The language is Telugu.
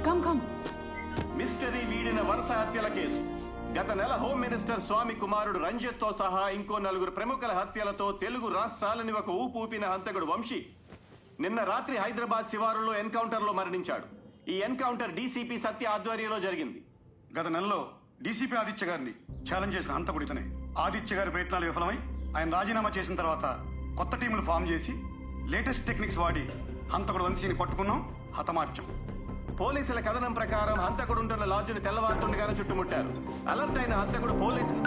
కమ్. మిస్టరీ వీడిన వరుస హత్యల కేసు. గత నెల హోమ్ మినిస్టర్ స్వామి కుమారుడు రంజిత్ తో సహా ఇంకో 4 ప్రముఖుల హత్యలతో తెలుగు రాష్ట్రాలని ఒక ఊపిన హంతకుడు వంశీ నిన్న రాత్రి హైదరాబాద్ శివారులో ఎన్కౌంటర్ లో మరణించాడు. ఈ ఎన్కౌంటర్ డీసీపీ సత్య ఆధ్వర్యంలో జరిగింది. గత నెలలో డీసీపీ ఆదిత్య గారిని ఛాలెంజ్ చేసిన హంతకుడు ఇతనే. ఆదిత్య గారి ప్రయత్నాలు విఫలమై ఆయన రాజీనామా చేసిన తర్వాత కొత్త టీములు ఫామ్ చేసి లేటెస్ట్ టెక్నిక్స్ వాడి హంతకుడు వంశీని పట్టుకున్నాం, హతమార్చం. పోలీసుల కథనం ప్రకారం హంతకుడు ఉంటున్న లాడ్జిని తెల్లవారుతుండగానే చుట్టుముట్టారు. అలర్ట్ అయిన హంతకుడు పోలీసులు